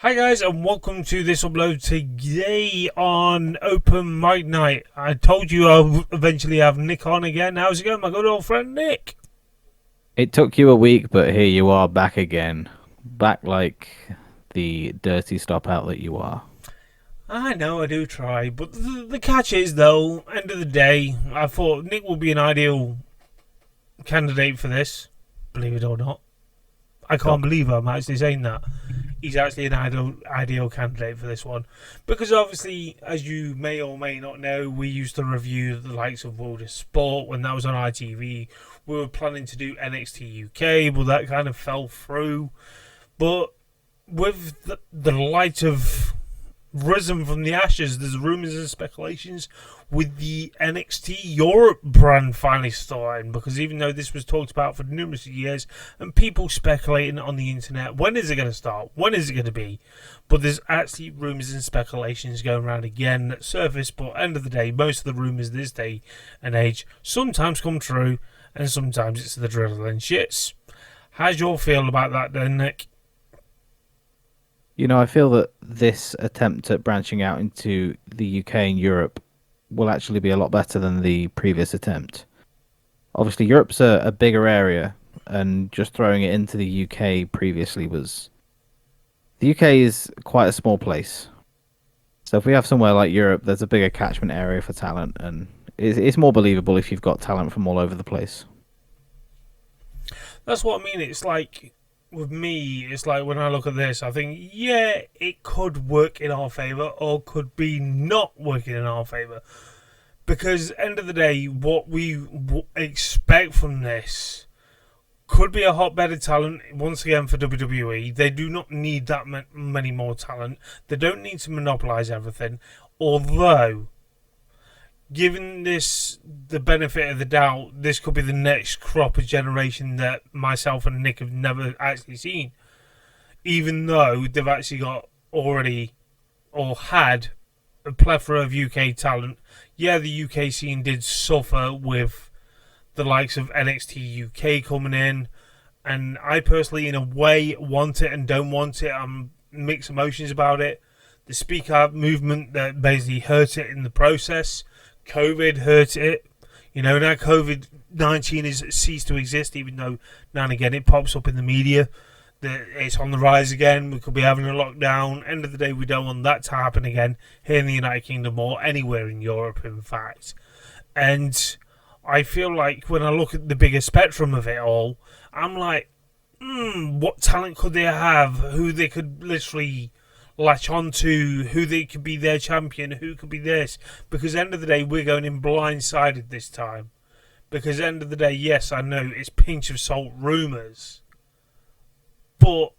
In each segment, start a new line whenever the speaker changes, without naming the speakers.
Hi guys, and welcome to this upload today on Open Mic Night. I told you I'll eventually have Nick on again. How's it going, my good old friend Nick?
It took you a week, but here you are back again. Back like the dirty stop out that you are.
I know I do try, but the catch is though, end of the day, I thought Nick would be an ideal candidate for this, believe it or not. I can't
Shock.
believe I'm actually saying that. He's actually an ideal candidate for this one. Because obviously, as you may or may not know, we used to review the likes of World of Sport when that was on ITV. We were planning to do NXT UK, but that kind of fell through. But with the light of risen from the ashes, there's rumours and speculations with the NXT Europe brand finally starting, because even though this was talked about for numerous years and people speculating on the internet, when is it going to start? When is it going to be? But there's actually rumours and speculations going around again that surface, but end of the day, most of the rumours this day and age sometimes come true and sometimes it's the drill and shits. How's your feel about that then, Nick?
I feel that this attempt at branching out into the UK and Europe will actually be a lot better than the previous attempt. Obviously, Europe's a bigger area, and just throwing it into the UK previously was. The UK is quite a small place. So if we have somewhere like Europe, there's a bigger catchment area for talent, and it's more believable if you've got talent from all over the place.
That's what I mean. It's like with me, it's like when I look at this, I think, yeah, it could work in our favour or could be not working in our favour. Because end of the day, what we expect from this could be a hotbed of talent once again for WWE. They do not need that many more talent. They don't need to monopolise everything. Although, given this the benefit of the doubt, this could be the next crop of generation that myself and Nick have never actually seen. Even though they've actually got already or had a plethora of UK talent. Yeah, the UK scene did suffer with the likes of NXT UK coming in, and I personally, in a way, want it and don't want it. I'm mixed emotions about it. The Speak Out movement that basically hurt it in the process. COVID hurt it. Now COVID-19 has ceased to exist, even though now and again it pops up in the media that it's on the rise again. We could be having a lockdown. End of the day, we don't want that to happen again here in the United Kingdom or anywhere in Europe, in fact. And I feel like when I look at the bigger spectrum of it all, I'm like, what talent could they have? Who they could literally latch on to, who they could be their champion, who could be this. Because end of the day, we're going in blindsided this time. Because end of the day, yes, I know it's pinch of salt rumours, but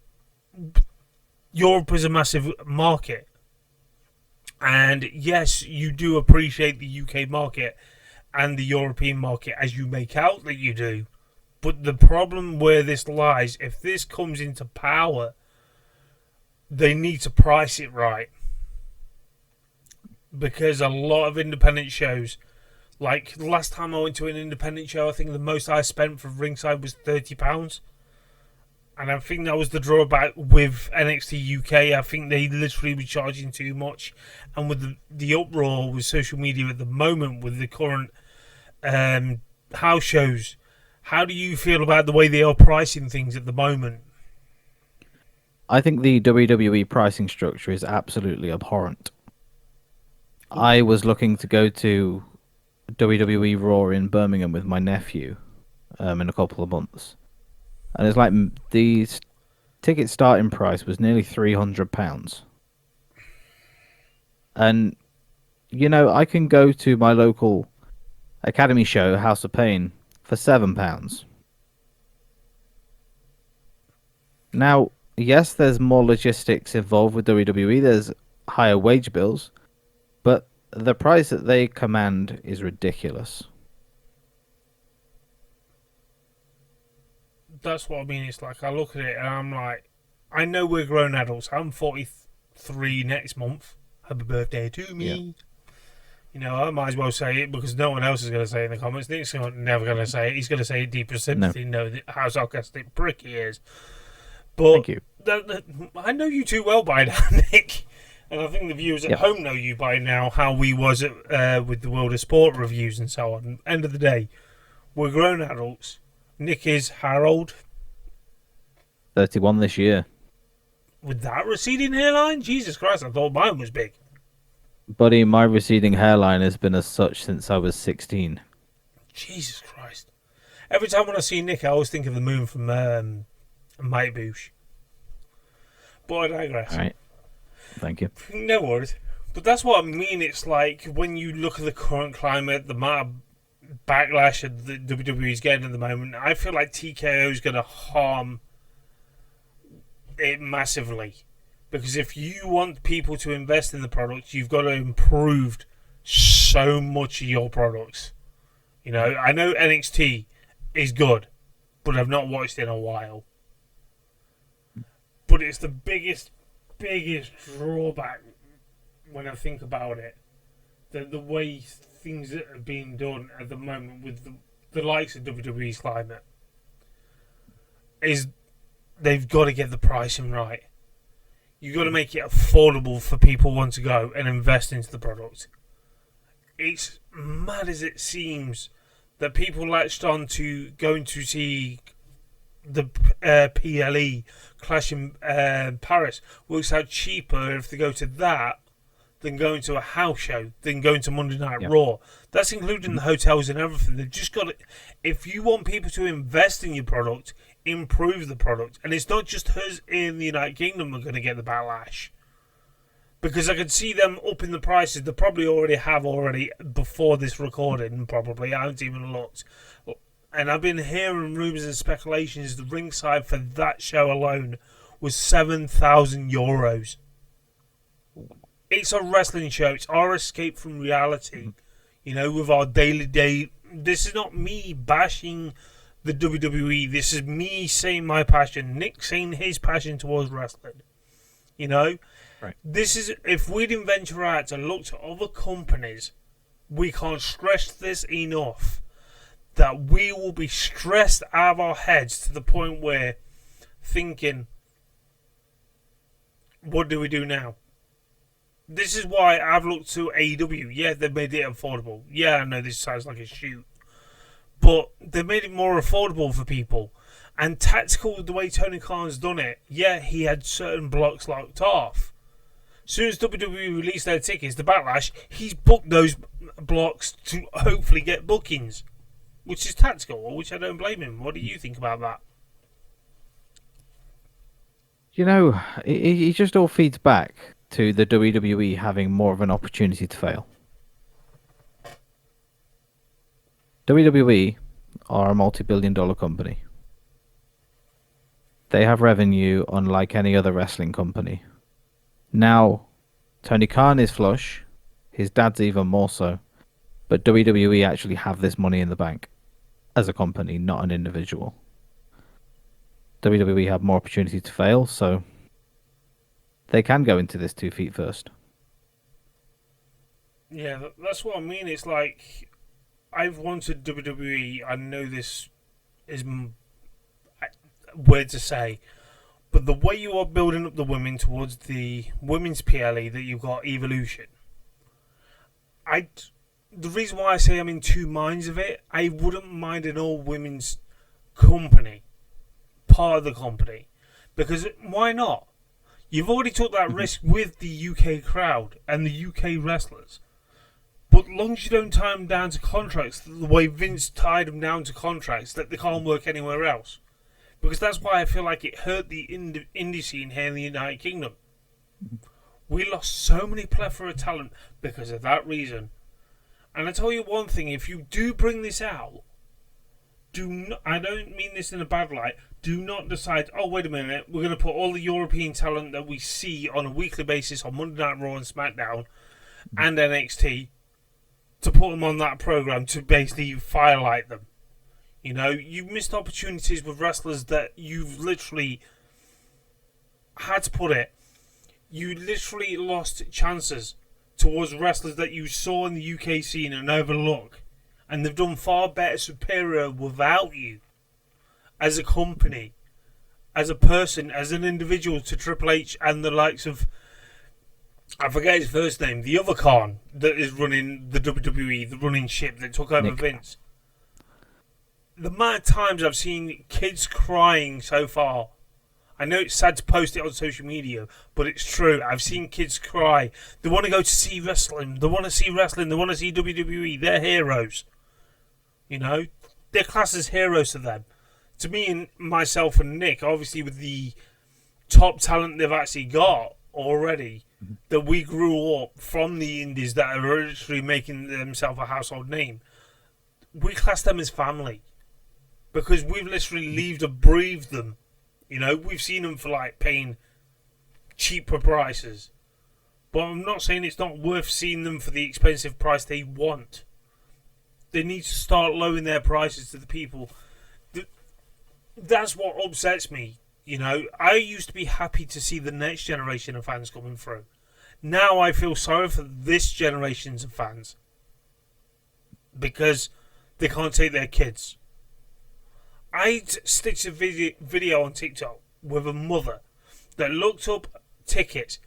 Europe is a massive market. And yes, you do appreciate the UK market and the European market as you make out that you do. But the problem where this lies, if this comes into power, they need to price it right. Because a lot of independent shows, like the last time I went to an independent show, I think the most I spent for ringside was £30. And I think that was the drawback with NXT UK. I think they literally were charging too much. And with the uproar with social media at the moment, with the current house shows, how do you feel about the way they are pricing things at the moment?
I think the WWE pricing structure is absolutely abhorrent. I was looking to go to WWE Raw in Birmingham with my nephew in a couple of months. And it's like the ticket starting price was nearly £300. And, I can go to my local Academy show, House of Pain, for £7. Now, yes, there's more logistics involved with WWE, there's higher wage bills, but the price that they command is ridiculous.
That's what I mean. It's like I look at it and I'm like, I know we're grown adults. I'm 43 next month. Happy birthday to
Yeah.
me. I might as well say it because no one else is going to say it in the comments. Nick's never going to say it. He's going to say it deeper
No,
sympathy. Know how sarcastic prick he is. But
thank you.
I know you too well by now, Nick. And I think the viewers at home know you by now, how we was with the World of Sport reviews and so on. End of the day, we're grown adults. Nick is Harold.
31 this year.
With that receding hairline? Jesus Christ, I thought mine was big.
Buddy, my receding hairline has been as such since I was 16.
Jesus Christ. Every time when I see Nick, I always think of the moon from Mike Boosh. But I digress.
All right. Thank you.
No worries. But that's what I mean. It's like when you look at the current climate, the amount of backlash that WWE is getting at the moment, I feel like TKO is going to harm it massively. Because if you want people to invest in the products, you've got to improve so much of your products. You know, I know NXT is good, but I've not watched it in a while. But it's the biggest drawback when I think about it. The way things that are being done at the moment with the likes of WWE's climate is they've got to get the pricing right. You've got to make it affordable for people who want to go and invest into the product. It's mad as it seems that people latched on to going to see the PLE Clash in Paris. Works out cheaper if they go to that than going to a house show, than going to Monday Night Raw. That's including the hotels and everything. They've just got to, if you want people to invest in your product, improve the product. And it's not just us in the United Kingdom that are going to get the backlash. Because I could see them upping the prices. They probably already have before this recording, probably. I haven't even looked. And I've been hearing rumours and speculations the ringside for that show alone was €7,000. It's a wrestling show. It's our escape from reality. You know, with our daily day. This is not me bashing the WWE. This is me saying my passion. Nick saying his passion towards wrestling. You know?
Right.
This is, if we'd venture out to look to other companies, we can't stress this enough, that we will be stressed out of our heads to the point where thinking, what do we do now? This is why I've looked to AEW. Yeah, they've made it affordable. Yeah, I know this sounds like a shoot. But they made it more affordable for people. And tactical, the way Tony Khan's done it, yeah, he had certain blocks locked off. As soon as WWE released their tickets, the backlash, he's booked those blocks to hopefully get bookings. Which is tactical, which I don't blame him. What do you think about that?
You know, it just all feeds back to the WWE having more of an opportunity to fail. WWE are a multi-billion-dollar company. They have revenue unlike any other wrestling company. Now, Tony Khan is flush. His dad's even more so. But WWE actually have this money in the bank as a company, not an individual. WWE have more opportunity to fail, so they can go into this 2 feet first.
Yeah, that's what I mean. It's like, I've wanted WWE, I know this is weird to say, but the way you are building up the women towards the women's PLE that you've got Evolution, the reason why I say I'm in two minds of it, I wouldn't mind an all-women's company, part of the company, because why not? You've already took that risk with the UK crowd and the UK wrestlers, but long as you don't tie them down to contracts the way Vince tied them down to contracts that they can't work anywhere else, because that's why I feel like it hurt the indie scene here in the United Kingdom. We lost so many plethora of talent because of that reason. And I tell you one thing, if you do bring this out, I don't mean this in a bad light, do not decide, oh, wait a minute, we're going to put all the European talent that we see on a weekly basis on Monday Night Raw and SmackDown and NXT to put them on that program to basically firelight them. You know, you've missed opportunities with wrestlers that you've literally had to put it. You literally lost chances towards wrestlers that you saw in the UK scene and overlook, and they've done far better, superior without you as a company. as a person, as an individual, to Triple H and the likes of, I forget his first name, the other Khan that is running the WWE, the running ship that took over
Nick.
Vince. The amount of times I've seen kids crying so far. I know it's sad to post it on social media, but it's true. I've seen kids cry. They want to go to see wrestling. They want to see wrestling. They want to see WWE. They're heroes. You know? They're classed as heroes to them. To me and myself and Nick, obviously with the top talent they've actually got already, that we grew up from the indies that are literally making themselves a household name, we class them as family. Because we've literally lived and breathed them. You know, we've seen them for like paying cheaper prices. But I'm not saying it's not worth seeing them for the expensive price they want. They need to start lowering their prices to the people. That's what upsets me. You know, I used to be happy to see the next generation of fans coming through. Now I feel sorry for this generation's of fans. Because they can't take their kids. I stitched a video on TikTok with a mother that looked up tickets,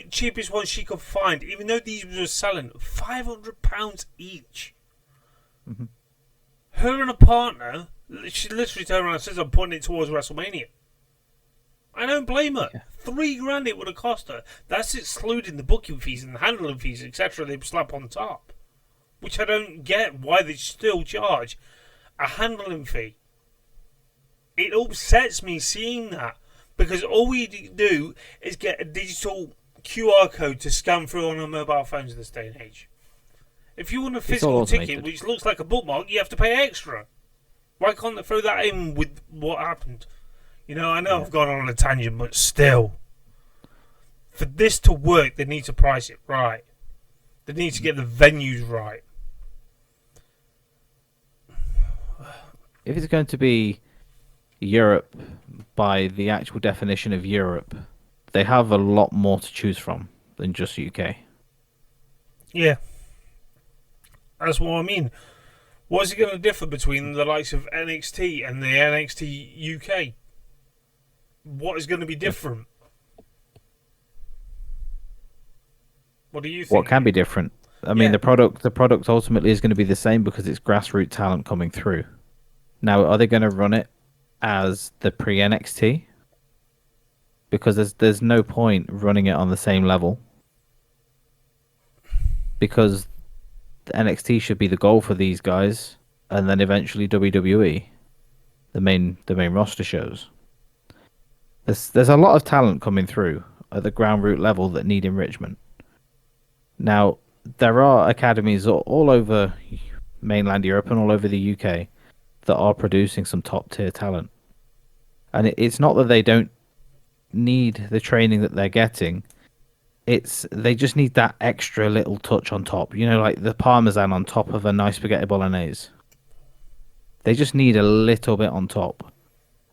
cheapest one she could find, even though these were selling £500 each.
Mm-hmm.
Her and a partner, she literally turned around and says, "I'm putting it towards WrestleMania." I don't blame her. Yeah. £3,000 it would have cost her. That's excluding the booking fees and the handling fees, etc. They slap on top, which I don't get why they still charge a handling fee. It upsets me seeing that, because all we do is get a digital QR code to scan through on our mobile phones in this day and age. If you want a physical ticket which looks like a bookmark, you have to pay extra. Why can't they throw that in with what happened? You know, I know I've gone on a tangent, but still. For this to work, they need to price it right. They need to get the venues right.
If it's going to be Europe, by the actual definition of Europe, they have a lot more to choose from than just UK.
Yeah. That's what I mean. What is it going to differ between the likes of NXT and the NXT UK? What is going to be different? What do you think?
What can be different? I mean, the product ultimately is going to be the same because it's grassroots talent coming through. Now, are they going to run it as the pre-NXT? Because there's no point running it on the same level. Because the NXT should be the goal for these guys, and then eventually WWE, the main roster shows. There's a lot of talent coming through at the ground root level that need enrichment. Now, there are academies all over mainland Europe and all over the UK that are producing some top tier talent. And it's not that they don't need the training that they're getting. They just need that extra little touch on top. You know, like the parmesan on top of a nice spaghetti bolognese. They just need a little bit on top.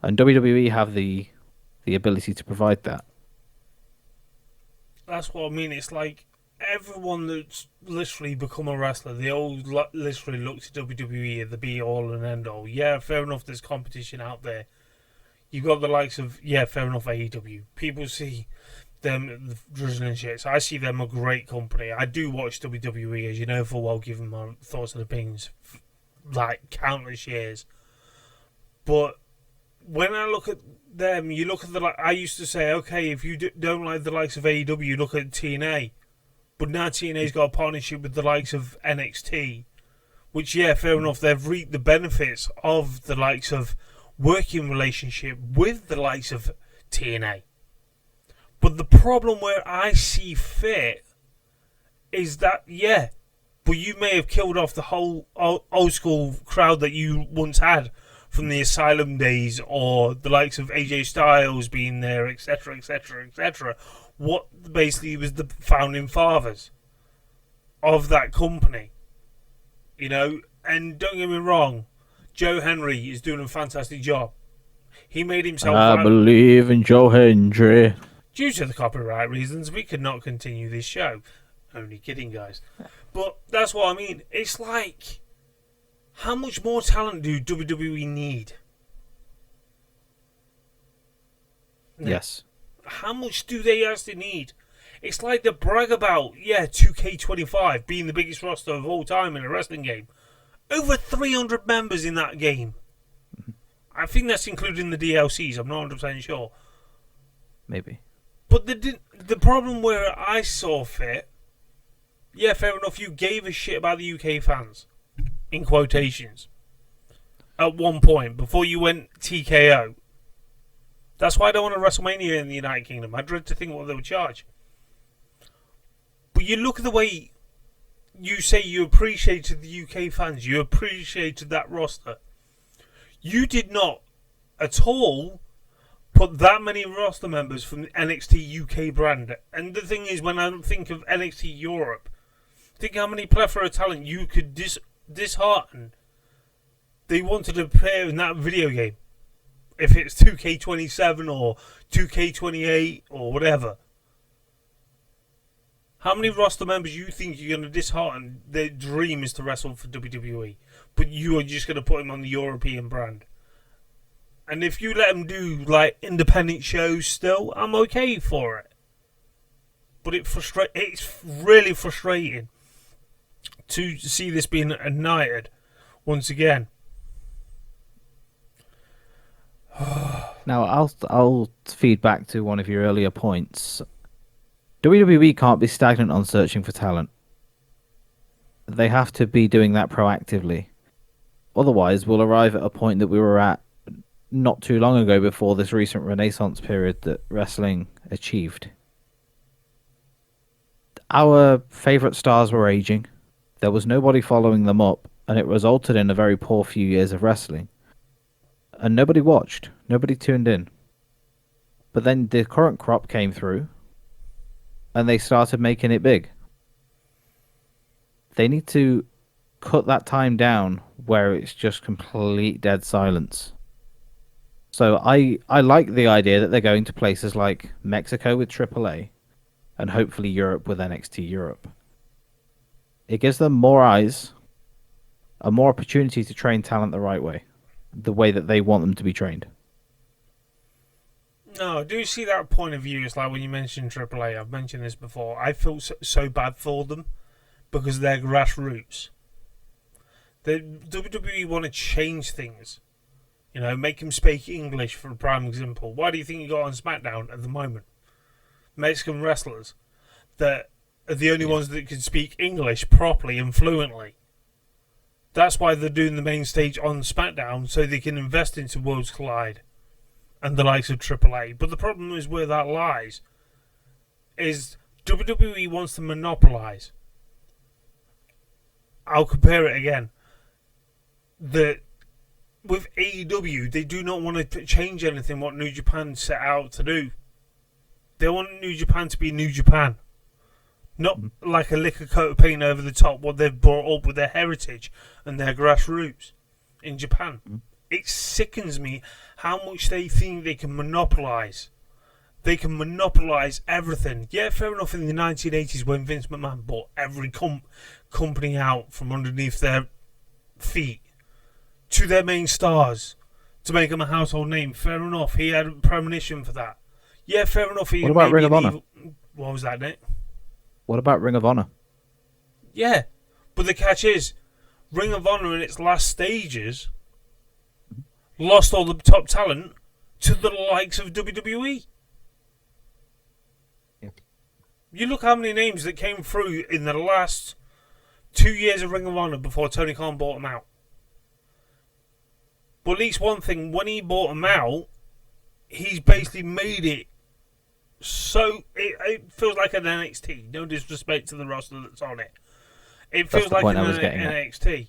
And WWE have the ability to provide that.
That's what I mean. It's like everyone that's literally become a wrestler, they all literally look to WWE as the be all and end all. Yeah, fair enough, there's competition out there. You've got the likes of, fair enough, AEW. People see them, the drizzling shits. I see them a great company. I do watch WWE, as you know, for well, giving my thoughts and opinions, like countless years. But when I look at them, you look at I used to say, okay, if you don't like the likes of AEW, look at TNA. But now TNA's got a partnership with the likes of NXT, which, fair enough, they've reaped the benefits of the likes of working relationship with the likes of TNA. But the problem where I see fit is that, but you may have killed off the whole old school crowd that you once had from the Asylum days, or the likes of AJ Styles being there, etc., etc., etc. What basically was the founding fathers of that company, you know? And don't get me wrong, Joe Henry is doing a fantastic job. He made himself.
I believe in Joe Henry.
Due to the copyright reasons, we could not continue this show. Only kidding, guys. But that's what I mean. It's like, how much more talent do WWE need?
Yes.
How much do they actually need? It's like the brag about, 2K25 being the biggest roster of all time in a wrestling game. Over 300 members in that game. I think that's including the DLCs, I'm not 100% sure.
Maybe.
But the problem where I saw fit, fair enough, you gave a shit about the UK fans. In quotations. At one point, before you went TKO. That's why I don't want a WrestleMania in the United Kingdom. I dread to think what they would charge. But you look at the way you say you appreciated the UK fans, you appreciated that roster. You did not at all put that many roster members from the NXT UK brand. And the thing is, when I think of NXT Europe, think how many plethora of talent you could dishearten. They wanted to play in that video game. If it's 2K27 or 2K28 or whatever. How many roster members you think you're going to dishearten? Their dream is to wrestle for WWE. But you are just going to put them on the European brand. And if you let them do like independent shows still, I'm okay for it. But it's really frustrating to see this being ignited once again.
Now, I'll feed back to one of your earlier points. WWE can't be stagnant on searching for talent. They have to be doing that proactively. Otherwise, we'll arrive at a point that we were at not too long ago before this recent renaissance period that wrestling achieved. Our favourite stars were aging. There was nobody following them up, and it resulted in a very poor few years of wrestling. And nobody watched. Nobody tuned in. But then the current crop came through, and they started making it big. They need to cut that time down where it's just complete dead silence. So I like the idea that they're going to places like Mexico with AAA and hopefully Europe with NXT Europe. It gives them more eyes and more opportunity to train talent the right way, the way that they want them to be trained.
No, I do see that point of view. It's like when you mentioned AAA, I've mentioned this before. I feel so bad for them because they're grassroots. The WWE want to change things. You know, make them speak English, for a prime example. Why do you think you got on SmackDown at the moment? Mexican wrestlers that are the only ones that can speak English properly and fluently. That's why they're doing the main stage on SmackDown, so they can invest into Worlds Collide and the likes of AAA. But the problem is where that lies is WWE wants to monopolise. I'll compare it again. With AEW, they do not want to change anything what New Japan set out to do. They want New Japan to be New Japan. Not like a liquor coat of paint over the top, what they've brought up with their heritage and their grassroots in Japan. It sickens me how much they think they can monopolise. They can monopolise everything. Yeah, fair enough in the 1980s when Vince McMahon bought every company out from underneath their feet to their main stars to make them a household name. Fair enough, he had a premonition for that. Yeah, fair enough.
What about Ring of Honor?
What was that, Nick?
What about Ring of Honor?
Yeah, but the catch is, Ring of Honor in its last stages lost all the top talent to the likes of WWE.
Yeah.
You look how many names that came through in the last 2 years of Ring of Honor before Tony Khan bought them out. But at least one thing, when he bought them out, he's basically made it so it feels like an NXT. No disrespect to the roster that's on it. It feels like an NXT.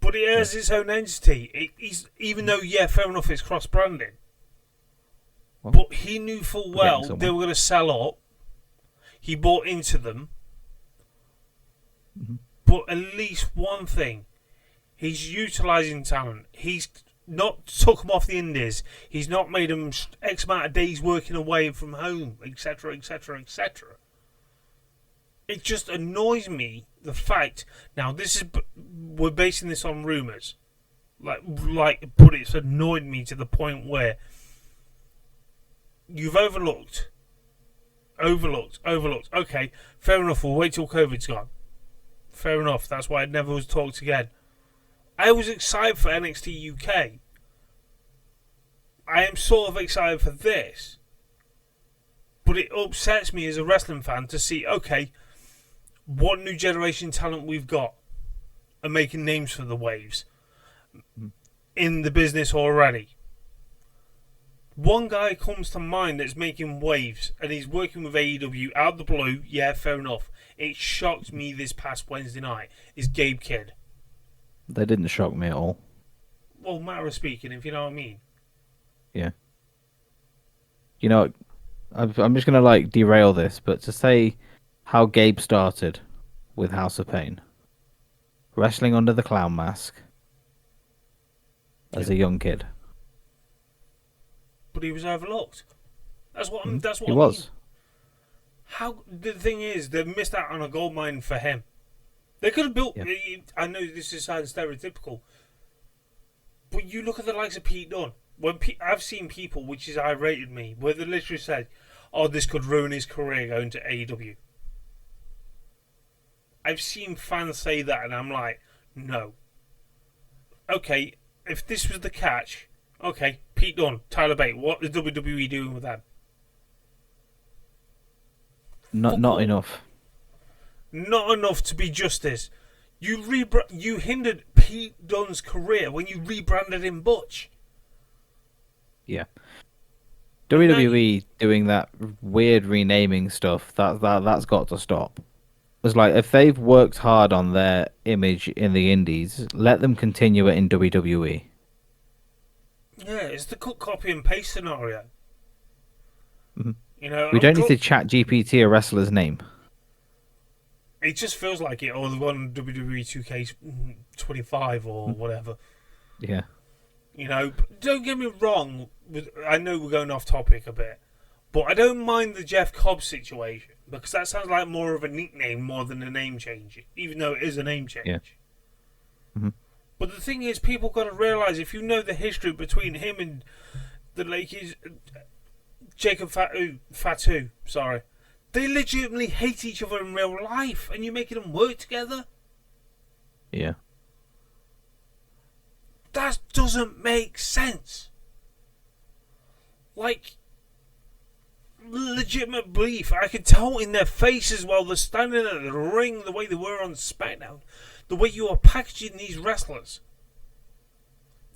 But it has its own entity. Even though, fair enough, it's cross-branding.
Well,
but he knew full well they were going to sell up. He bought into them.
Mm-hmm.
But at least one thing, he's utilising talent. He's not took them off the indies. He's not made them X amount of days working away from home, etc., etc., etc. It just annoys me, the fact... Now, we're basing this on rumours. But it's annoyed me to the point where you've overlooked. Okay, fair enough. We'll wait till COVID's gone. Fair enough. That's why it never was talked again. I was excited for NXT UK. I am sort of excited for this. But it upsets me as a wrestling fan to see, okay, what new generation talent we've got are making names for the Waves in the business already. One guy comes to mind that's making waves, and he's working with AEW out of the blue. Yeah, fair enough. It shocked me this past Wednesday night. Is Gabe Kidd?
They didn't shock me at all.
Well, matter of speaking, if you know what I mean.
Yeah. You know, I'm just gonna derail this, but to say how Gabe started with House of Pain, wrestling under the clown mask as a young kid.
But he was overlooked. That's what
he was.
mean. How the thing is, they missed out on a gold mine for him. They could have built. Yeah. I know this sounds stereotypical, but you look at the likes of Pete Dunne. When I've seen people, which is irated me, where they literally said, "Oh, this could ruin his career going to AEW." I've seen fans say that, and I'm like, no. Okay, if this was the catch. Okay, Pete Dunne, Tyler Bate, what is WWE doing with that?
Not enough.
Not enough to be justice. You hindered Pete Dunne's career when you rebranded him Butch.
Yeah. WWE doing that weird renaming stuff, that's got to stop. It's like, if they've worked hard on their image in the indies, let them continue it in WWE.
Yeah, it's the cut, copy, and paste scenario.
Mm-hmm.
You know,
we don't need to chat GPT a wrestler's name.
It just feels like it, or the one WWE 2K25 or whatever.
Yeah.
You know, don't get me wrong. I know we're going off topic a bit, but I don't mind the Jeff Cobb situation because that sounds like more of a nickname more than a name change, even though it is a name change.
Yeah. Mm-hmm.
But the thing is, people got to realise, if you know the history between him and the Lakers, Jacob Fatu, sorry, they legitimately hate each other in real life, and you're making them work together?
Yeah.
That doesn't make sense. Like, legitimate belief. I could tell in their faces while they're standing at the ring, the way they were on SmackDown, the way you are packaging these wrestlers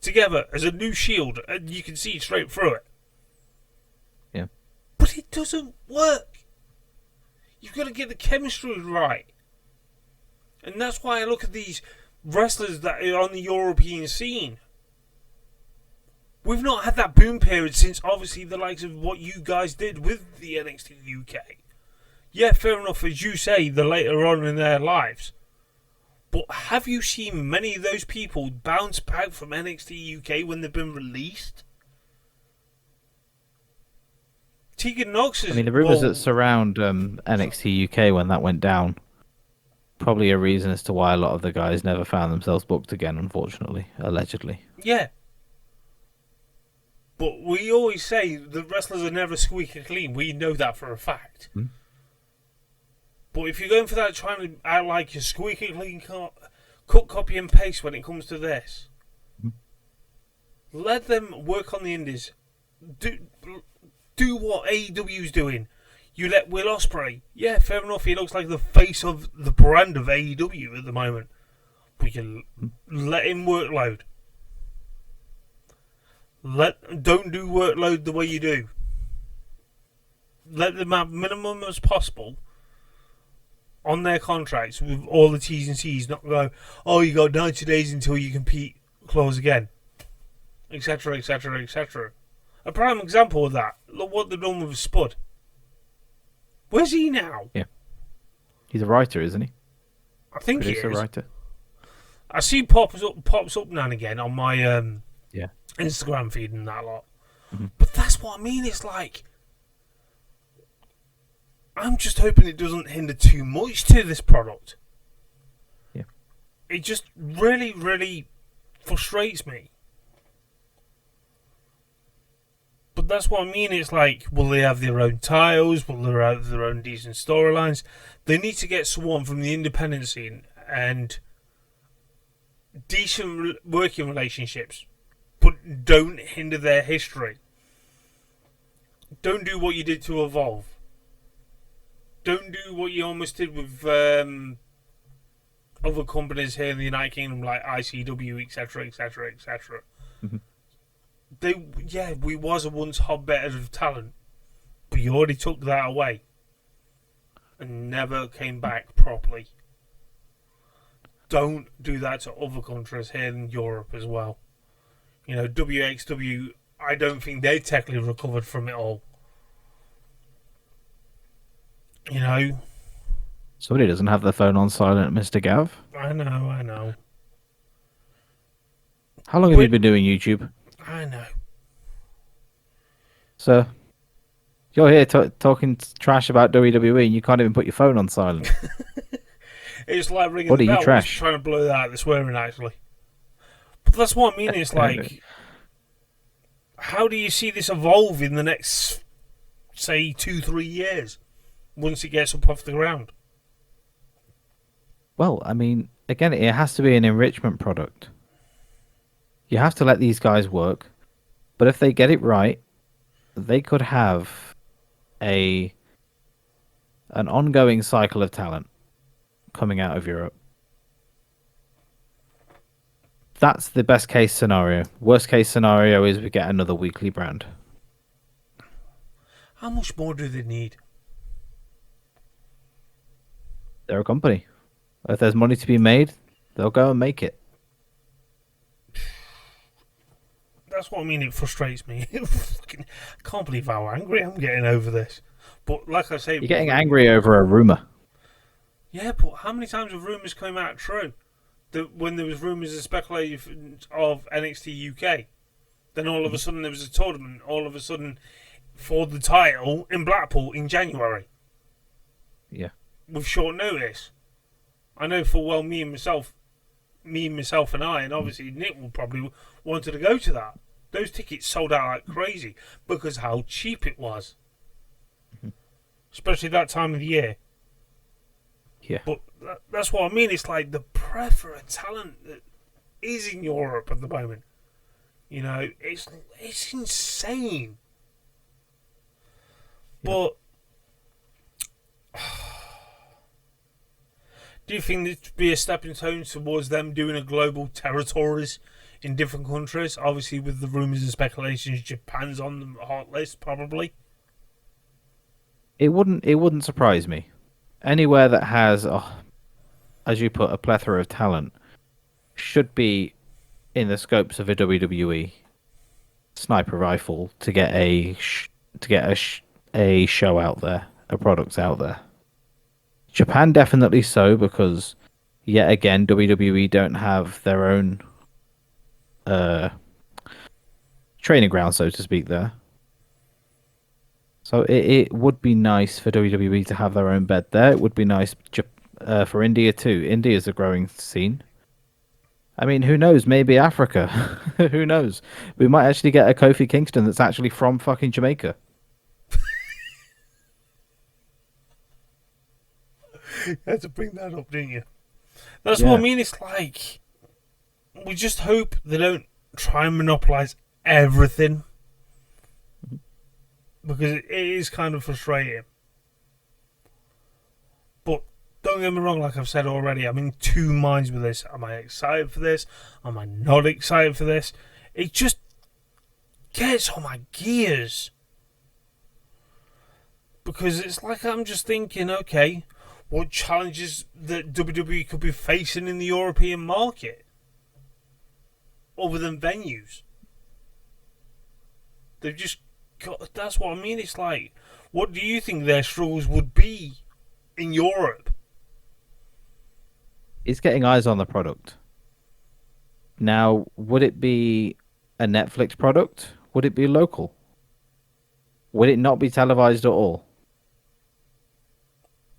together as a new Shield, and you can see straight through it.
Yeah.
But it doesn't work. You've got to get the chemistry right. And that's why I look at these wrestlers that are on the European scene. We've not had that boom period since obviously the likes of what you guys did with the NXT UK. Yeah, fair enough, as you say, the later on in their lives. But have you seen many of those people bounce back from NXT UK when they've been released? Tegan Nox is...
I mean, the rumours that surround NXT UK when that went down, probably a reason as to why a lot of the guys never found themselves booked again, unfortunately, allegedly.
Yeah. But we always say the wrestlers are never squeaky clean. We know that for a fact.
Hmm.
But if you're going for that, trying to act like you're squeaky clean, cut, copy, and paste when it comes to this, let them work on the indies. Do what AEW's doing. You let Will Ospreay. Yeah, fair enough. He looks like the face of the brand of AEW at the moment. But you let him workload. Don't do workload the way you do. Let them have minimum as possible on their contracts with all the T's and C's. Not go, oh, you got 90 days until you compete clause again, etc., etc., etc. A prime example of that. Look what they've done with Spud. Where's he now?
Yeah, he's a writer, isn't he?
I think he is.
Writer.
I see pops up now and again on my
yeah
Instagram feed and that lot.
Mm-hmm.
But that's what I mean. It's like, I'm just hoping it doesn't hinder too much to this product.
Yeah.
It just really, really frustrates me. But that's what I mean. It's like, will they have their own titles? Will they have their own decent storylines? They need to get someone from the independent scene and decent working relationships, but don't hinder their history. Don't do what you did to Evolve. Don't do what you almost did with other companies here in the United Kingdom, like ICW, etc., etc., etc. We was a once hotbed of talent, but you already took that away and never came back properly. Don't do that to other countries here in Europe as well. You know, WXW, I don't think they technically recovered from it all. You know?
Somebody doesn't have their phone on silent, Mr. Gav.
I know.
How long have you been doing YouTube?
I know.
So, you're here talking trash about WWE and you can't even put your phone on silent.
It's like ringing
What
the
are you
bell.
trash?
Trying to blow that out the swearing, actually. But that's what I mean. It's like, how do you see this evolve in the next, say, 2-3 years once it gets up off the ground?
Well, I mean, again, it has to be an enrichment product. You have to let these guys work. But if they get it right, they could have an ongoing cycle of talent coming out of Europe. That's the best case scenario. Worst case scenario is we get another weekly brand.
How much more do they need?
They're a company. If there's money to be made, they'll go and make it.
That's what I mean. It frustrates me. I can't believe how angry I'm getting over this. But like I say,
You're getting angry over a rumor.
Yeah, but how many times have rumours come out true? That when there was rumours and speculation of NXT UK, then all of a sudden there was a tournament. All of a sudden, for the title in Blackpool in January.
Yeah.
With short notice. I know full well me and myself and I, and obviously Nick will probably wanted to go to that. Those tickets sold out like crazy because how cheap it was. Especially that time of the year.
Yeah.
But that's what I mean. It's like the plethora of talent that is in Europe at the moment. You know, it's insane. Yeah. But do you think this would be a stepping stone towards them doing a global territories in different countries? Obviously, with the rumours and speculations, Japan's on the hot list, probably.
It wouldn't surprise me. Anywhere that has, as you put, a plethora of talent should be in the scopes of a WWE sniper rifle to get a show out there, a product out there. Japan definitely so, because yet again WWE don't have their own training ground, so to speak, there. So it would be nice for WWE to have their own bed there. It would be nice for India too. India is a growing scene. I mean, who knows? Maybe Africa. Who knows? We might actually get a Kofi Kingston that's actually from fucking Jamaica.
You had to bring that up, didn't you? That's what I mean. It's like we just hope they don't try and monopolize everything, because it is kind of frustrating. But don't get me wrong, like I've said already, I'm in two minds with this. Am I excited for this? Am I not excited for this? It just gets on my gears, because it's like I'm just thinking, okay, what challenges that WWE could be facing in the European market other than venues? They've just got, that's what I mean. It's like, what do you think their struggles would be in Europe?
It's getting eyes on the product. Now, would it be a Netflix product? Would it be local? Would it not be televised at all?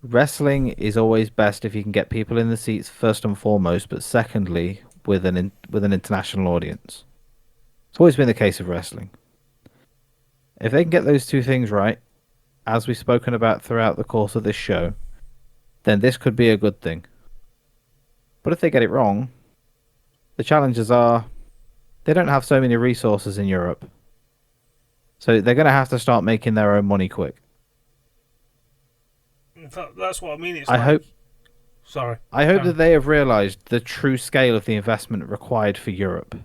Wrestling is always best if you can get people in the seats first and foremost, but secondly, with an international audience. It's always been the case of wrestling. If they can get those two things right, as we've spoken about throughout the course of this show, then this could be a good thing. But if they get it wrong, the challenges are they don't have so many resources in Europe. So they're going to have to start making their own money quick.
That's what I mean.
I hope
Sorry.
that they have realised the true scale of the investment required for Europe.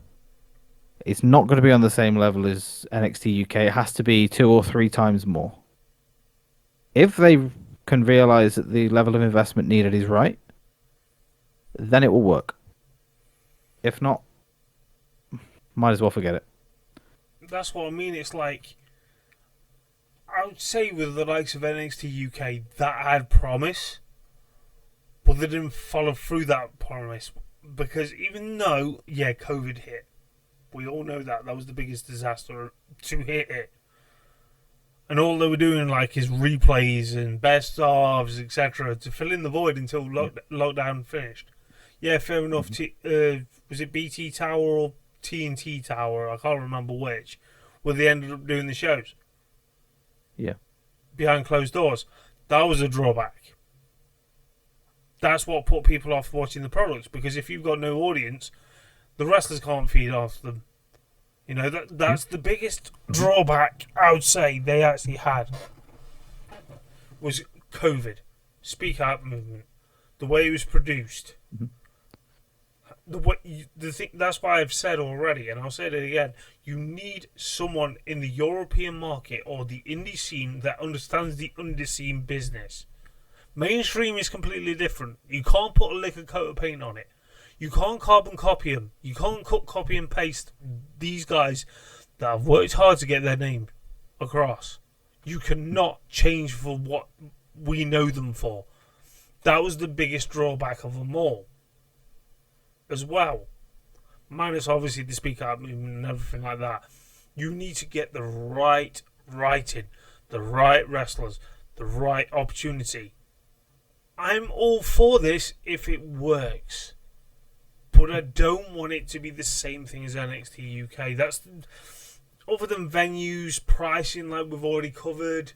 It's not going to be on the same level as NXT UK. It has to be 2 or 3 times more. If they can realise that the level of investment needed is right, then it will work. If not, might as well forget it.
That's what I mean. It's like, I would say with the likes of NXT UK, that had promise, but they didn't follow through that promise. Because even though, COVID hit, we all know that was the biggest disaster to hit it. And all they were doing is replays and best ofs, etc., to fill in the void until lockdown finished. Yeah, fair enough. Was it BT Tower or TNT Tower? I can't remember which. Where they ended up doing the shows.
Yeah.
Behind closed doors. That was a drawback. That's what put people off watching the products, because if you've got no audience, the wrestlers can't feed off them. That's the biggest drawback I would say they actually had was COVID. Speak Out movement. The way it was produced. That's why I've said already, and I'll say it again. You need someone in the European market or the indie scene that understands the indie scene business. Mainstream is completely different. You can't put a lick of coat of paint on it. You can't carbon copy them. You can't copy and paste these guys that have worked hard to get their name across. You cannot change for what we know them for. That was the biggest drawback of them all. As well. Minus obviously the Speak Out movement and everything like that. You need to get the right writing, the right wrestlers, the right opportunity. I'm all for this if it works. But I don't want it to be the same thing as NXT UK. That's other than venues, pricing like we've already covered,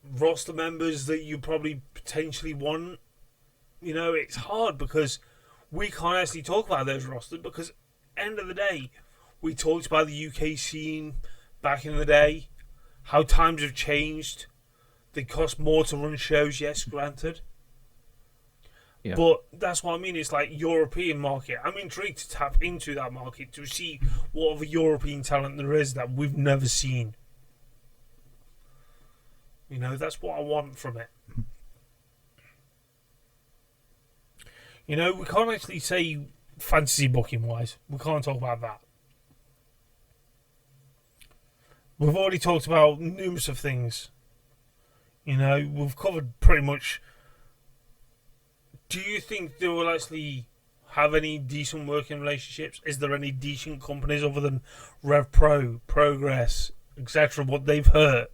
roster members that you probably potentially want. It's hard because we can't actually talk about those rosters because end of the day, we talked about the UK scene back in the day, how times have changed. They cost more to run shows, yes, granted. Yeah. But that's what I mean. It's like European market. I'm intrigued to tap into that market to see what other European talent there is that we've never seen. That's what I want from it. We can't actually say fantasy booking wise. We can't talk about that. We've already talked about numerous of things. We've covered pretty much. Do you think they will actually have any decent working relationships? Is there any decent companies other than RevPro, Progress, etc.? What they've hurt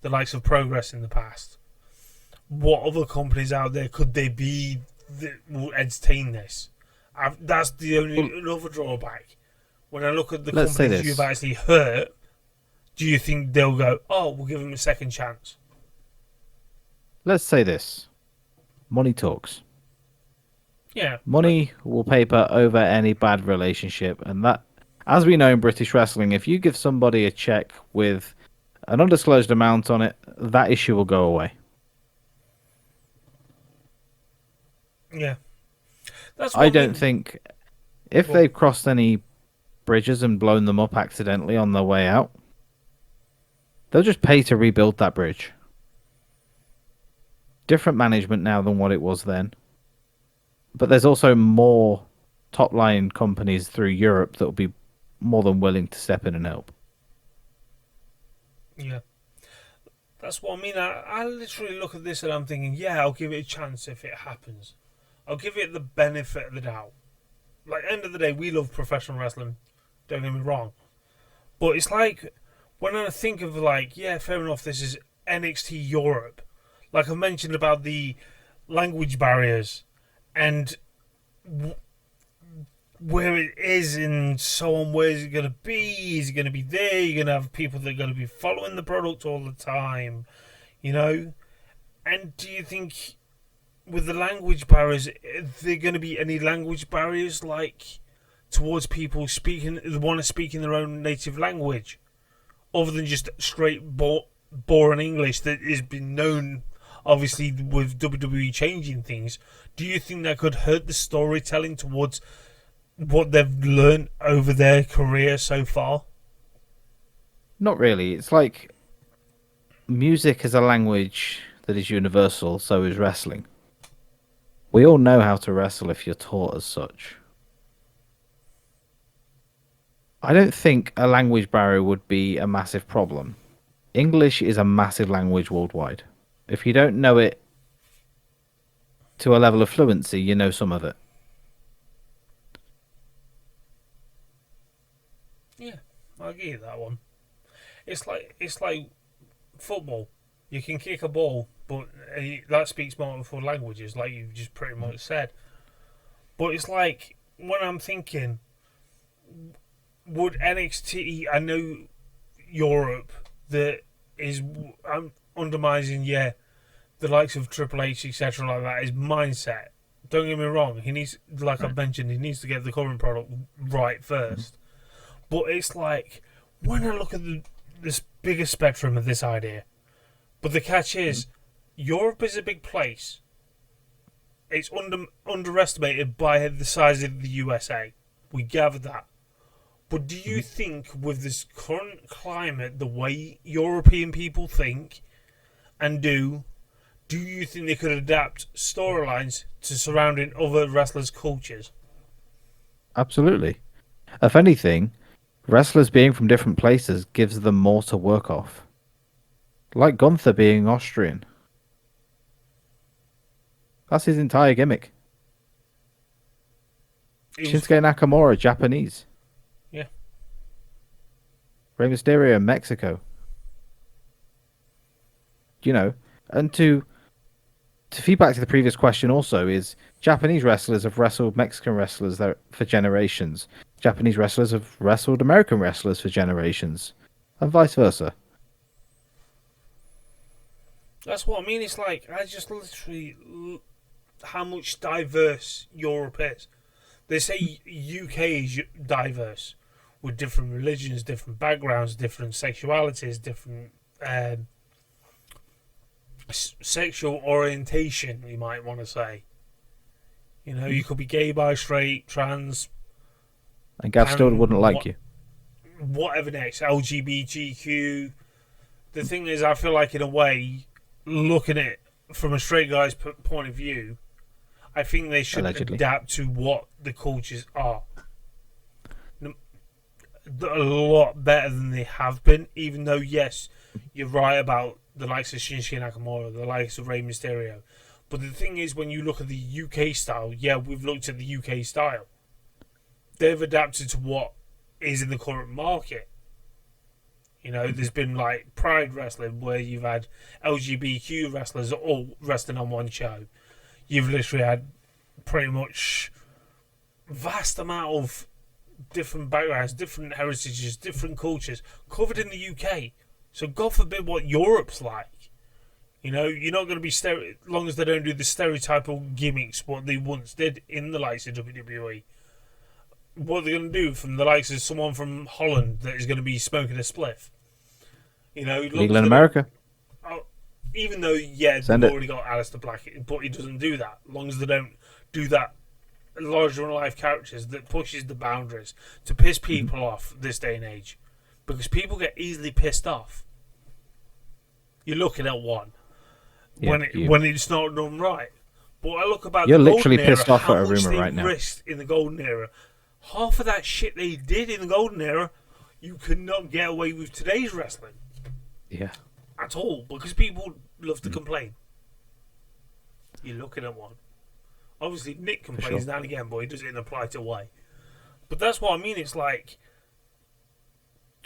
the likes of Progress in the past. What other companies out there could they be that will entertain this? That's the only another drawback. When I look at the companies you've actually hurt, do you think they'll go, oh, we'll give them a second chance?
Let's say this. Money talks.
Yeah.
Money will paper over any bad relationship. And that, as we know in British wrestling, if you give somebody a check with an undisclosed amount on it, that issue will go away.
Yeah.
I don't think if they've crossed any bridges and blown them up accidentally on their way out, they'll just pay to rebuild that bridge. Different management now than what it was then. But there's also more top-line companies through Europe that will be more than willing to step in and help.
Yeah. That's what I mean. I literally look at this and I'm thinking, yeah, I'll give it a chance if it happens. I'll give it the benefit of the doubt. Like, end of the day, we love professional wrestling. Don't get me wrong. But it's like, when I think of yeah, fair enough, this is NXT Europe. Like I mentioned about the language barriers. And where it is and so on. Where is it going to be? Is it going to be there? You're going to have people that are going to be following the product all the time, you know? And do you think with the language barriers, are there going to be any language barriers like towards people speaking, want to speak in their own native language, other than just straight boring English that has been known, obviously, with WWE changing things? Do you think that could hurt the storytelling towards what they've learned over their career so far?
Not really. It's like music is a language that is universal, so is wrestling. We all know how to wrestle if you're taught as such. I don't think a language barrier would be a massive problem. English is a massive language worldwide. If you don't know it to a level of fluency, you know some of it.
Yeah, I'll give you that one. It's like football. You can kick a ball, but that speaks multiple languages, like you've just pretty much said. But it's like when I'm thinking, would NXT? I know Europe that is undermining, yeah, the likes of Triple H, etc., like that. His mindset. Don't get me wrong. He needs, like I've mentioned, he needs to get the current product right first. But it's like when I look at this bigger spectrum of this idea. But the catch is, Europe is a big place. It's underestimated by the size of the USA. We gather that. But do you think with this current climate, the way European people think and do you think they could adapt storylines to surrounding other wrestlers' cultures?
Absolutely. If anything, wrestlers being from different places gives them more to work off. Like Gunther being Austrian. That's his entire gimmick. Shinsuke Nakamura, Japanese.
Yeah.
Rey Mysterio, Mexico. You know, and to feedback to the previous question also is Japanese wrestlers have wrestled Mexican wrestlers for generations. Japanese wrestlers have wrestled American wrestlers for generations, and vice versa.
That's what I mean. It's like, I just literally, how much diverse Europe is. They say UK is diverse, with different religions, different backgrounds, different sexualities, different sexual orientation, you might want to say. You know, you could be gay, bi, straight, trans.
And Gav still wouldn't like you.
Whatever next, LGBTQ. The thing is, I feel like in a way, looking at it from a straight guy's point of view, I think they should adapt to what the cultures are. A lot better than they have been, even though, yes, you're right about the likes of Shinsuke Nakamura, the likes of Rey Mysterio. But the thing is, when you look at the UK style, yeah, we've looked at the UK style. They've adapted to what is in the current market. You know, there's been like Pride Wrestling where you've had LGBTQ wrestlers all wrestling on one show. You've literally had pretty much vast amount of different backgrounds, different heritages, different cultures covered in the UK. So God forbid what Europe's like. You know, you're not going to be as long as they don't do the stereotypical gimmicks what they once did in the likes of WWE. What are they going to do from the likes of someone from Holland that is going to be smoking a spliff? You know,
legal in America.
Even though, yeah, they've already got Aleister Black, but he doesn't do that. As long as they don't do that larger than life characters that pushes the boundaries to piss people off this day and age, because people get easily pissed off. You're looking at one when it's not done right. But I look about
you're
the
literally
golden
pissed
era,
off at a rumor right now.
Risked in the golden era, half of that shit they did in the golden era, you could not get away with today's wrestling.
Yeah.
At all, because people love to complain. You're looking at one. Obviously, Nick complains now and again, but he does it in a polite way. But that's what I mean. It's like,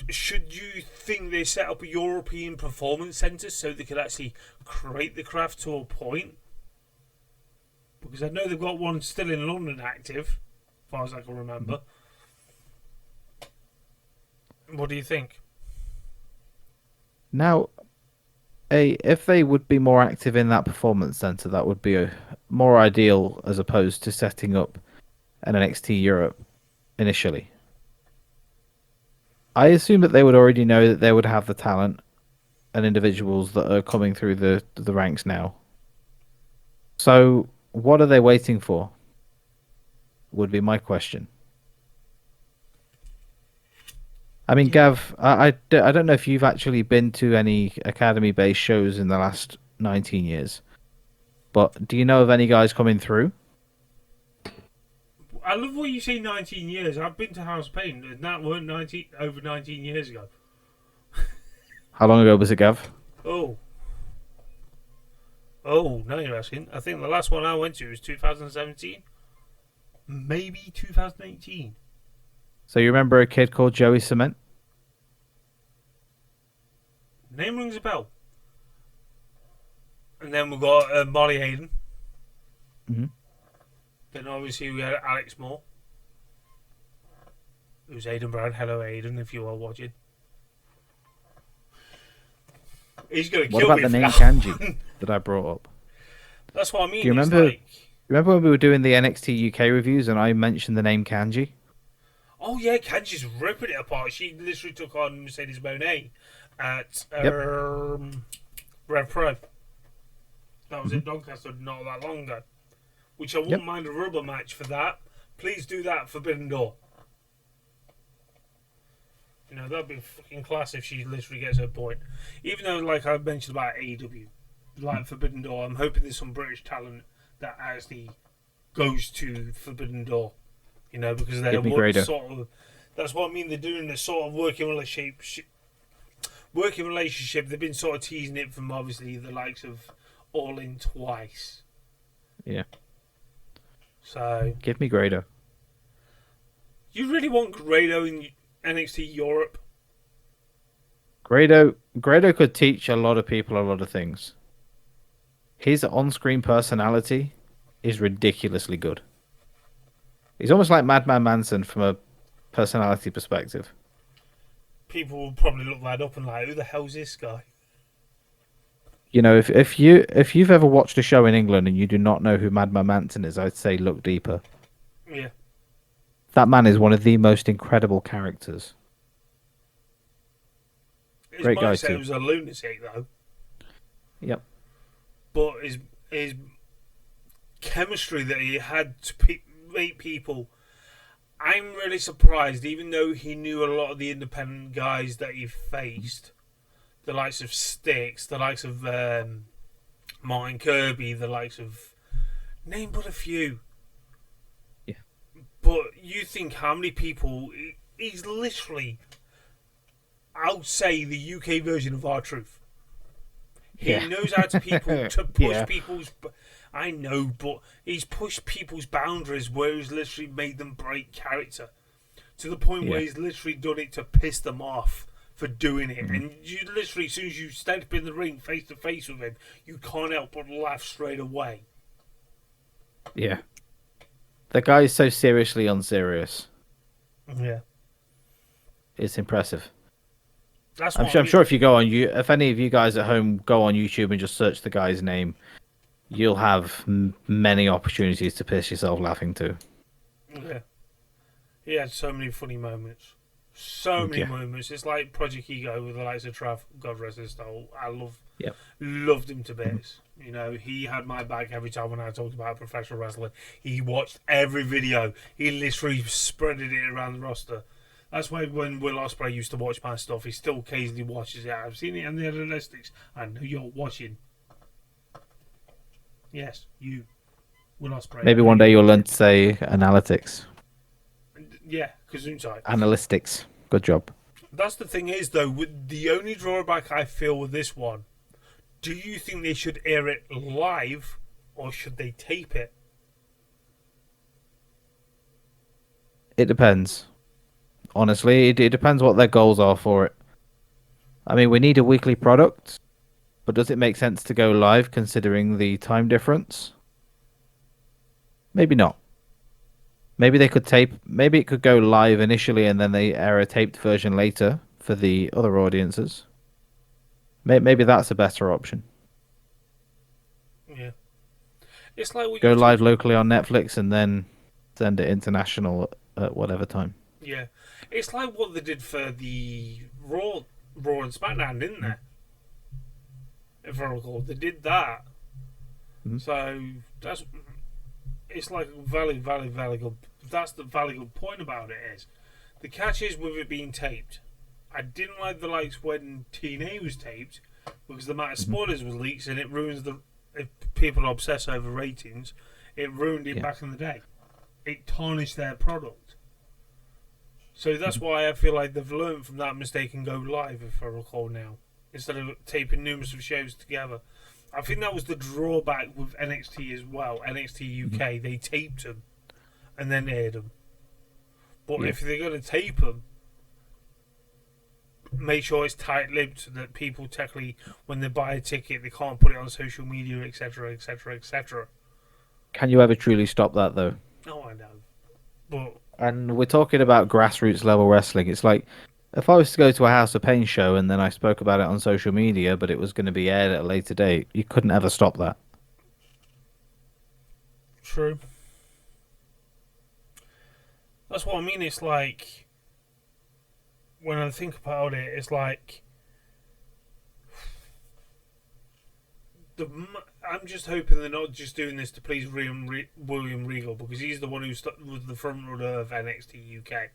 should you think they set up a European performance centre so they could actually create the craft to a point? Because I know they've got one still in London active. far as I can
Mhm.
remember. What do you think?
Now, if they would be more active in that performance center, that would be more ideal as opposed to setting up an NXT Europe initially. I assume that they would already know that they would have the talent and individuals that are coming through the ranks now. So, what are they waiting for? Would be my question. I mean,
Yeah.
Gav, I don't know if you've actually been to any academy-based shows in the last 19 years, but do you know of any guys coming through?
I love what you say 19 years. I've been to House Pain, and that weren't over 19 years ago.
How long ago was it, Gav?
Oh, now you're asking. I think the last one I went to was 2017, maybe 2018.
So you remember a kid called Joey Cement?
Name rings a bell. And then we've got Molly Hayden.
Hmm.
Then obviously we had Alex Moore. It was Aidan Brown. Hello, Aidan, if you are watching. He's going to
What
kill
about
me
the
for
name
that
Kanji
one.
that I brought up?
That's what I
Do you
mean. It's
remember?
like,
Remember when we were doing the NXT UK reviews and I mentioned the name Kanji?
oh yeah, Kanji's ripping it apart. She literally took on Mercedes Moné at
Yep.
RevPro. That was
Hmm.
in Doncaster not that long ago. Which I wouldn't
Yep.
mind a rubber match for that. Please do that, Forbidden Door. You know, that'd be fucking class if she literally gets her point. Even though, like I mentioned about AEW, like Forbidden Door, I'm hoping there's some British talent that actually goes to Forbidden Door. You know, because they're
Give me
what
Grado.
sort of. That's what I mean. They're doing this sort of working relationship. Working relationship. They've been sort of teasing it from obviously the likes of All In twice.
Yeah.
So
Give me Grado.
you really want Grado in NXT Europe?
Grado could teach a lot of people a lot of things. His on-screen personality is ridiculously good. He's almost like Madman Manson from a personality perspective.
People will probably look that up and like, who the hell's this guy?
You know, if you've ever watched a show in England and you do not know who Madman Manson is, I'd say look deeper.
Yeah.
That man is one of the most incredible characters.
His
Great guy
mindset
too.
was a lunatic though,
Yep.
but his chemistry that he had to make people. I'm really surprised, even though he knew a lot of the independent guys that he faced, the likes of Styx, the likes of Martin Kirby, the likes of name but a few.
Yeah.
But you think how many people? He's literally, I would say, the UK version of R-Truth. He
Yeah.
knows how to push
Yeah.
people's. I know, but he's pushed people's boundaries where he's literally made them break character to the point where
Yeah.
he's literally done it to piss them off for doing it.
Mhm.
And you literally, as soon as you step in the ring face to face with him, you can't help but laugh straight away.
Yeah. The guy is so seriously unserious.
Yeah,
It's impressive.
that's
I'm
what
sure.
I
I'm
mean.
sure if you go on you, if any of you guys at home go on YouTube and just search the guy's name, you'll have many opportunities to piss yourself laughing too.
Yeah, he had so many funny moments. So many
Yeah.
moments. It's like Project Ego with the likes of Trav. God rest his soul. I
Yep.
loved him to
Mhm.
bits. You know, he had my back every time when I talked about professional wrestling. He watched every video. He literally spreaded it around the roster. That's why when Will Ospreay used to watch my stuff, he still occasionally watches it. I've seen it in the analytics. I know you're watching. Yes, you, Will Ospreay. I
Maybe
know
one day
you're
you'll learn
watching.
to say analytics,
Yeah, Gesundheit.
analytics. Good job.
That's the thing is, though, with the only drawback I feel with this one, do you think they should air it live or should they tape it?
It depends. Honestly, it depends what their goals are for it. I mean, we need a weekly product, but does it make sense to go live considering the time difference? Maybe not. Maybe they could tape. Maybe it could go live initially, and then they air a taped version later for the other audiences. Maybe that's a better option.
Yeah, it's like what
Go
you
live
talk.
locally on Netflix and then send it international at whatever time.
Yeah, it's like what they did for the Raw and SmackDown, didn't they? If I recall, they did that.
Mm-hmm.
So that's it's like valid good. That's the valid good point about it is the catch is with it being taped. I didn't like the likes when TNA was taped because the amount of
Mm-hmm.
spoilers was leaks and it ruins the. If people obsess over ratings, it ruined it
Yeah.
back in the day. It tarnished their product. So that's
Mm-hmm.
why I feel like they've learned from that mistake and go live, if I recall now, instead of taping numerous of shows together. I think that was the drawback with NXT as well. NXT
Mm-hmm.
UK, they taped them and then aired them. But
Yeah.
if they're going to tape them, make sure it's tight-lipped so that people technically, when they buy a ticket, they can't put it on social media, etc., etc., etc.
Can you ever truly stop that though?
No, I know, but
And we're talking about grassroots level wrestling. It's like if I was to go to a House of Pain show and then I spoke about it on social media, but it was going to be aired at a later date, you couldn't ever stop that.
true. That's what I mean. It's like when I think about it, it's like the. I'm just hoping they're not just doing this to please William Regal because he's the one who was the front runner of NXT UK.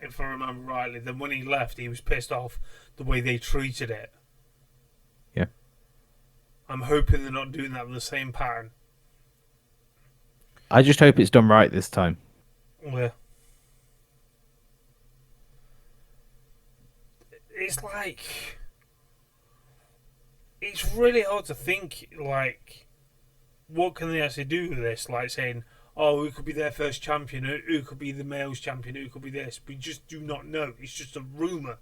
If I remember rightly, then when he left, he was pissed off the way they treated it.
Yeah.
I'm hoping they're not doing that with the same pattern.
I just hope it's done right this time.
Yeah. It's like it's really hard to think like what can they actually do with this? Like saying, oh, who could be their first champion? Who could be the male's champion? Who could be this? We just do not know. It's just a rumor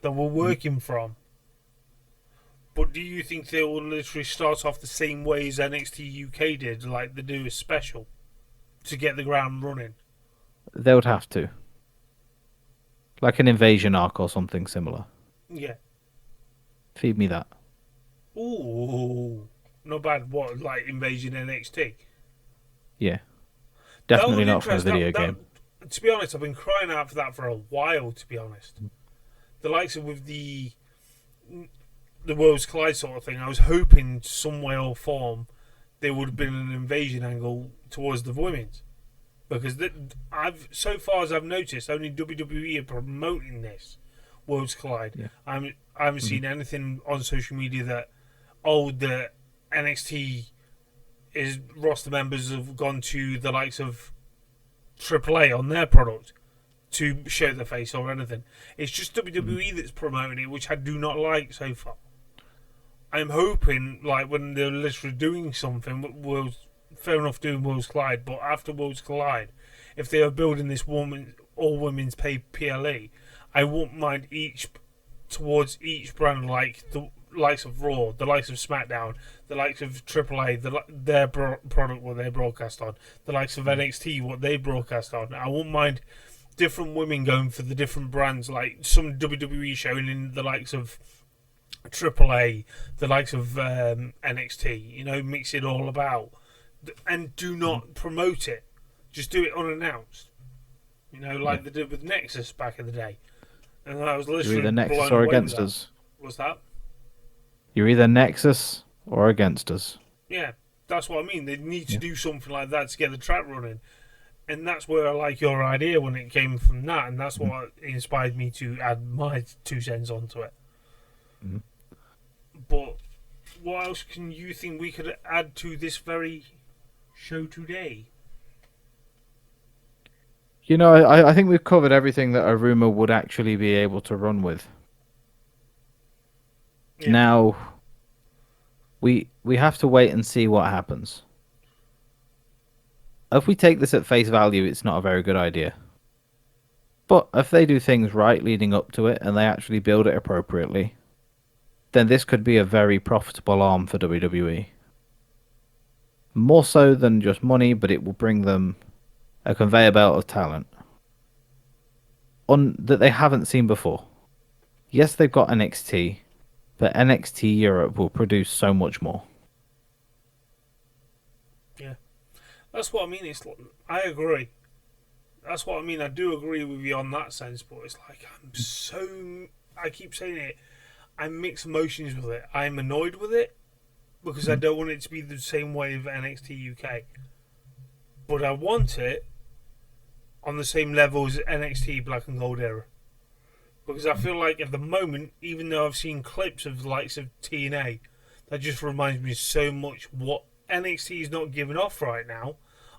that we're working from. But do you think they will literally start off the same way as NXT UK did, like they do a special, to get the ground running?
They would have to. Like an invasion arc or something similar.
Yeah.
Feed me that.
Ooh, not bad. What, like Invasion NXT?
Yeah.
That
Definitely
would
not for a
interest.
video game.
To be honest, I've been crying out for that for a while. To be honest, the likes of with the Worlds Collide sort of thing, I was hoping some way or form there would have been an invasion angle towards the women's because I've so far as I've noticed, only WWE are promoting this Worlds Collide.
Yeah.
I haven't seen anything on social media that the NXT is roster members have gone to the likes of AAA on their product to show their face or anything. It's just WWE that's promoting it, which I do not like so far. I'm hoping, like, when they're literally doing something, fair enough doing Worlds Collide, but after Worlds Collide, if they are building this all women's pay PLE, I won't mind towards each brand, like the likes of Raw, the likes of SmackDown, the likes of AAA, their product what they broadcast on, the likes of NXT what they broadcast on. I won't mind different women going for the different brands, like some WWE showing in the likes of AAA, the likes of NXT. You know, mix it all about, and do not promote it. Just do it unannounced. You know, like they did with Nexus back in the day. And I was
You're
literally
either Nexus
blown
or
away
against
with
us.
that. What's that?
You're either Nexus or against us.
Yeah, that's what I mean. They need to do something like that to get the track running. And that's where I like your idea when it came from that. And that's what inspired me to add my 2 cents onto it.
Mm-hmm.
But what else can you think we could add to this very show today?
You know, I think we've covered everything that a rumor would actually be able to run with.
Yeah.
Now, we have to wait and see what happens. If we take this at face value, it's not a very good idea. But if they do things right leading up to it and they actually build it appropriately, then this could be a very profitable arm for WWE. more so than just money, but it will bring them a conveyor belt of talent on that they haven't seen before. Yes, they've got NXT, but NXT Europe will produce so much more.
Yeah, that's what I mean. I agree. That's what I mean. I do agree with you on that sense, but it's like I keep saying it. I'm mixed emotions with it. I'm annoyed with it because I
Mhm.
don't want it to be the same way of NXT UK, but I want it on the same level as NXT Black and Gold era. Because I feel like at the moment, even though I've seen clips of the likes of TNA, that just reminds me so much what NXT is not giving off right now.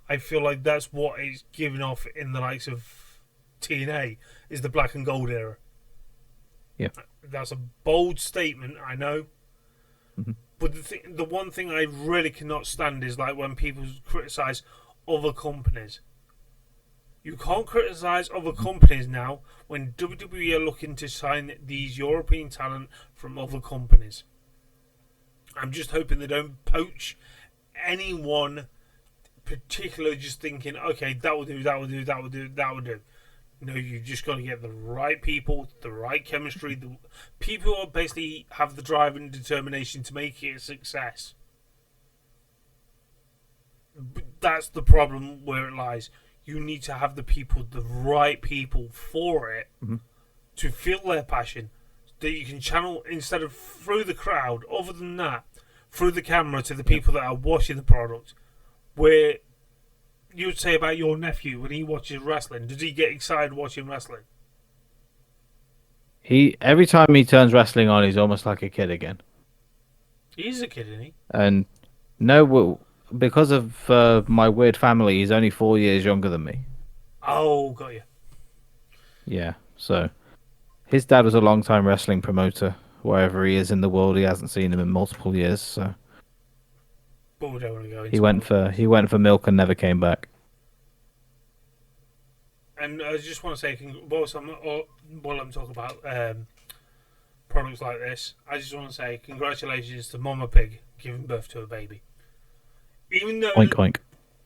I feel like that's what it's giving off in the likes of TNA is the Black and Gold era.
Yeah.
That's a bold statement, I know.
Mhm.
But the one thing I really cannot stand is like when people criticize other companies. You can't criticize other companies now when WWE are looking to sign these European talent from other companies. I'm just hoping they don't poach anyone particular just thinking, okay, that will do, that will do, that will do, that will do. No, you just got to get the right people, the right chemistry, the people who basically have the drive and determination to make it a success. But that's the problem where it lies. You need to have the people, the right people for it
Mhm.
to feel their passion that you can channel instead of through the crowd. Other than that, through the camera to the
Yeah.
people that are watching the product. Where you would say about your nephew when he watches wrestling, does he get excited watching wrestling?
He every time he turns wrestling on, he's almost like a kid again.
He's a kid, isn't he?
And no, because of my weird family, he's only 4 years younger than me.
Oh, got you.
Yeah, so his dad was a long-time wrestling promoter. Wherever he is in the world, he hasn't seen him in multiple years. So
But we don't want to go
he
into
went
all.
for he went for milk and never came back.
And I just want to say, while I'm talking about products like this, I just want to say congratulations to Mama Pig giving birth to a baby. Even though,
Oink oink.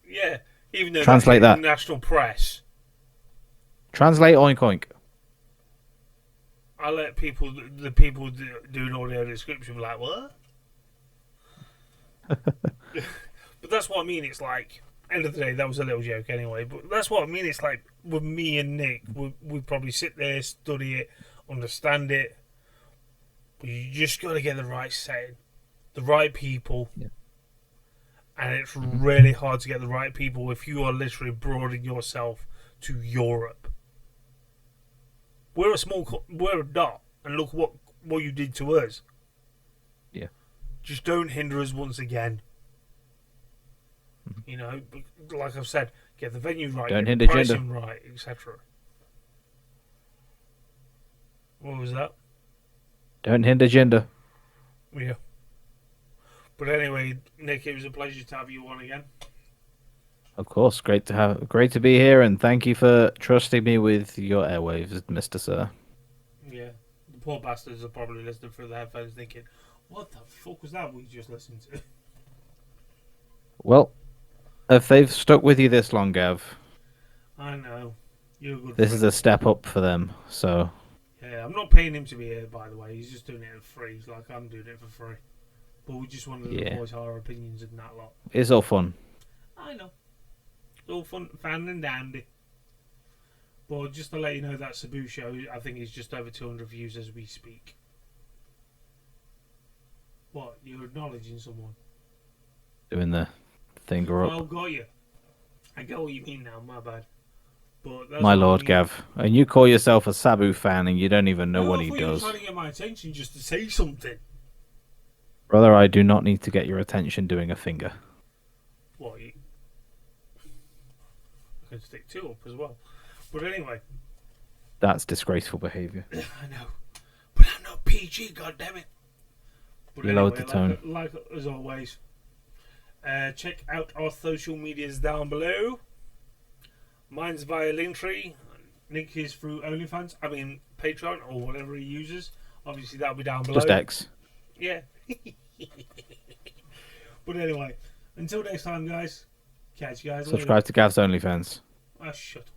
yeah, even though that's
Translate
in
that.
the national press,
Translate oink oink.
I let the people do an audio description be like, what? But that's what I mean. It's like, end of the day, that was a little joke anyway. But that's what I mean. It's like with me and Nick, we probably sit there, study it, understand it. But you just got to get the right setting, the right people,
Yeah.
and it's
Hmm.
really hard to get the right people if you are literally broadening yourself to Europe. We're a dot, and look what you did to us.
Yeah.
Just don't hinder us once again.
Mhm.
You know, like I've said, get the venue right,
Don't
get the
hinder gender.
pricing right, etc. What was that?
Don't hinder gender.
Yeah. But anyway, Nick, it was a pleasure to have you on again.
Of course, great to be here, and thank you for trusting me with your airwaves, Mister Sir.
Yeah. The poor bastards are probably listening through their headphones thinking, what the fuck was that we just listened to?
Well, if they've stuck with you this long, Gav,
I know. You're a good
this is
friend.
a step up for them. So
Yeah, I'm not paying him to be here, by the way. He's just doing it for free, like I'm doing it for free. But we just wanted to
yeah,
voice our opinions and that lot.
it's all fun.
I know. It's all fun and dandy. But just to let you know, that Cebu show, I think, is just over 200 views as we speak. What? You're acknowledging someone?
Doing the finger
Oh,
up,
got you. I get what you mean now, my bad. But that's
my
what I
lord,
mean.
Gav. And you call yourself a Sabu fan, and you don't even know
No,
what
I
he
thought you were trying
does,
to get my attention just to say something.
brother. I do not need to get your attention doing a finger.
What? I can stick two up as well. But anyway,
That's disgraceful behaviour.
I know. But I'm not PG, goddammit. But
You lowered
anyway,
the tone.
like as always, check out our social medias down below. Mine's via Linktree. Nick is through OnlyFans. I mean Patreon or whatever he uses. Obviously that'll be down
Just
below.
X.
Yeah. But anyway, Until next time, guys. Catch you guys later.
Subscribe to Gav's OnlyFans.
Ah, shut up.